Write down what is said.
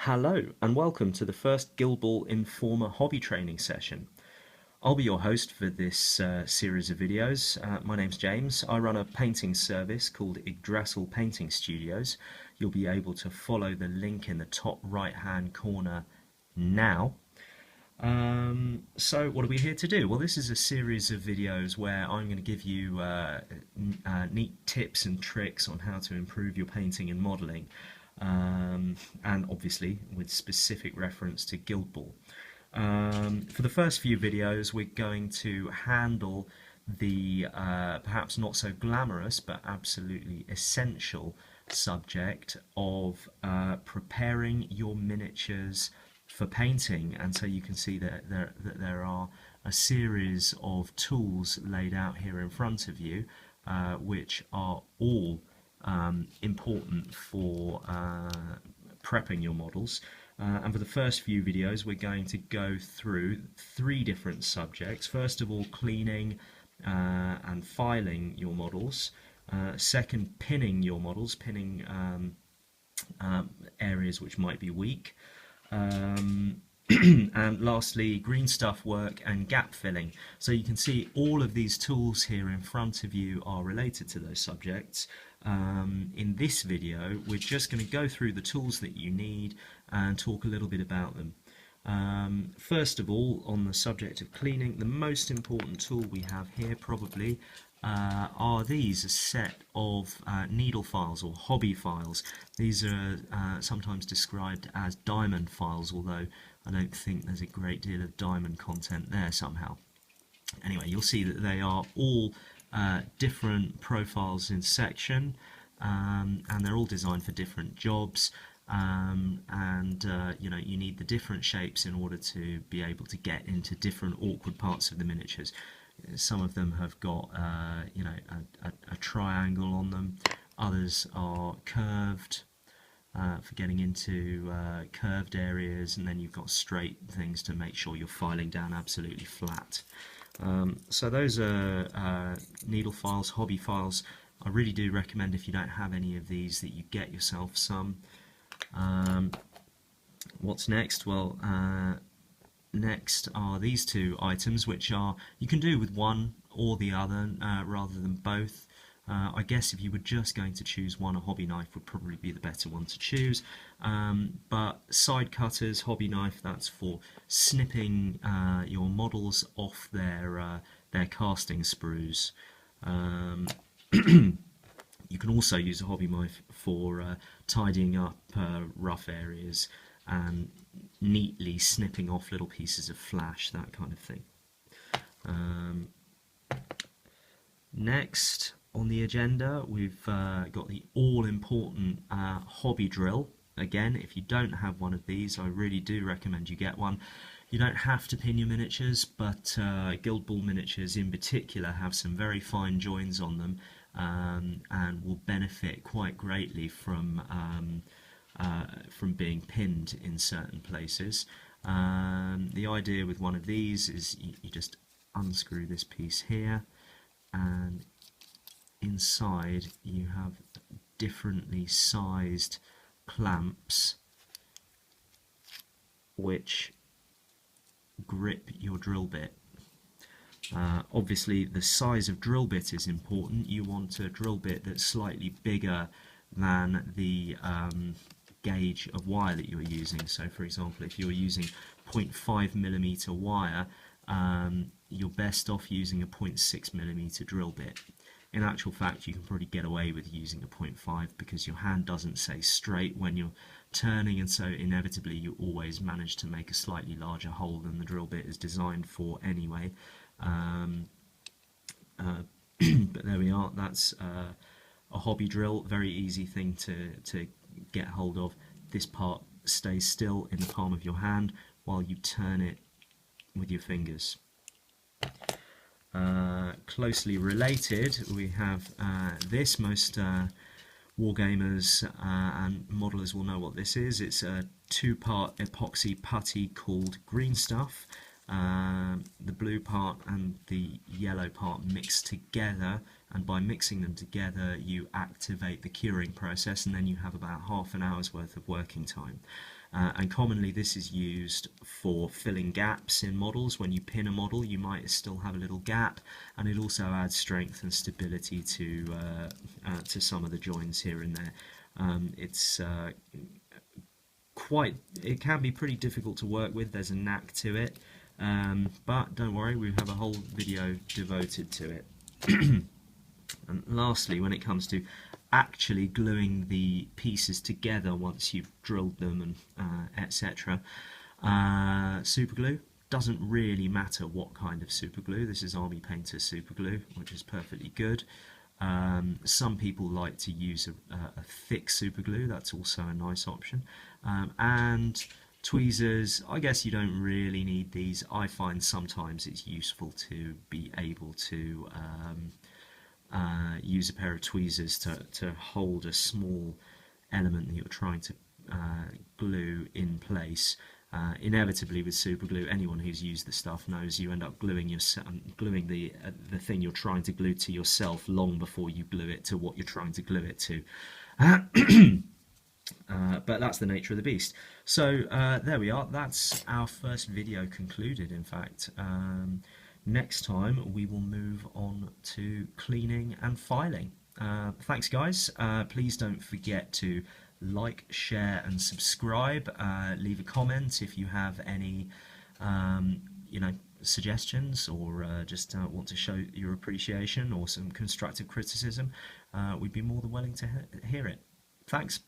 Hello and welcome to the first Guildball Informer hobby training session. I'll be your host for this series of videos. My name's James. I run a painting service called Yggdrasil Studios. You'll be able to follow the link in the top right hand corner now. So what are we here to do? Well, this is a series of videos where I'm going to give you neat tips and tricks on how to improve your painting and modelling. And obviously with specific reference to Guildball. For the first few videos we're going to handle the perhaps not so glamorous but absolutely essential subject of preparing your miniatures for painting. And so you can see that there are a series of tools laid out here in front of you which are all important for prepping your models. And for the first few videos we're going to go through three different subjects. First of all, cleaning and filing your models. Second, pinning your models, pinning areas which might be weak. And lastly, green stuff work and gap filling. So you can see all of these tools here in front of you are related to those subjects. In this video we're just going to go through the tools that you need and talk a little bit about them. First of all, on the subject of cleaning, the most important tool we have here probably are these, a set of needle files or hobby files. These are sometimes described as diamond files, although I don't think there's a great deal of diamond content there somehow. Anyway, you'll see that they are all different profiles in section, and they're all designed for different jobs, and you know, you need the different shapes in order to be able to get into different awkward parts of the miniatures. Some of them have got you know, a triangle on them, others are curved for getting into curved areas, and then you've got straight things to make sure you're filing down absolutely flat. So those are needle files, hobby files. I really do recommend, if you don't have any of these, that you get yourself some. What's next? Well, next are these two items, which are, you can do with one or the other rather than both. I guess if you were just going to choose one, a hobby knife would probably be the better one to choose. But side cutters, hobby knife, that's for snipping your models off their casting sprues. You can also use a hobby knife for tidying up rough areas and neatly snipping off little pieces of flash, that kind of thing. Next on the agenda, we've got the all-important hobby drill. Again, if you don't have one of these, I really do recommend you get one. You don't have to pin your miniatures, but Guildball miniatures in particular have some very fine joins on them, and will benefit quite greatly from being pinned in certain places. The idea with one of these is you just unscrew this piece here, and inside you have differently sized clamps which grip your drill bit. Obviously the size of drill bit is important. You want a drill bit that's slightly bigger than the gauge of wire that you're using. So for example, if you're using 0.5mm wire, you're best off using a 0.6mm drill bit. In actual fact, you can probably get away with using a 0.5 because your hand doesn't stay straight when you're turning, and so inevitably you always manage to make a slightly larger hole than the drill bit is designed for anyway. But there we are, that's a hobby drill, very easy thing to get hold of. This part stays still in the palm of your hand while you turn it with your fingers. Closely related, we have this. Most wargamers and modelers will know what this is. It's a two-part epoxy putty called green stuff. The blue part and the yellow part mixed together and by mixing them together you activate the curing process, and then you have about half an hour's worth of working time. And commonly this is used for filling gaps in models. When you pin a model you might still have a little gap, and it also adds strength and stability to some of the joins here and there. It can be pretty difficult to work with, there's a knack to it, but don't worry, we have a whole video devoted to it. And lastly, when it comes to actually gluing the pieces together once you've drilled them and etc., super glue doesn't really matter what kind of super glue. This is Army Painter super glue, which is perfectly good. Some people like to use a thick super glue, that's also a nice option. And tweezers, I guess you don't really need these. I find sometimes it's useful to be able to use a pair of tweezers to hold a small element that you're trying to glue in place. Inevitably with super glue, anyone who's used the stuff knows you end up gluing the thing you're trying to glue to yourself long before you glue it to what you're trying to glue it to. But that's the nature of the beast. So there we are, that's our first video concluded, in fact. Next time we will move on to cleaning and filing. Thanks guys, please don't forget to like, share and subscribe. Leave a comment if you have any suggestions, or just want to show your appreciation or some constructive criticism. We'd be more than willing to hear it. Thanks.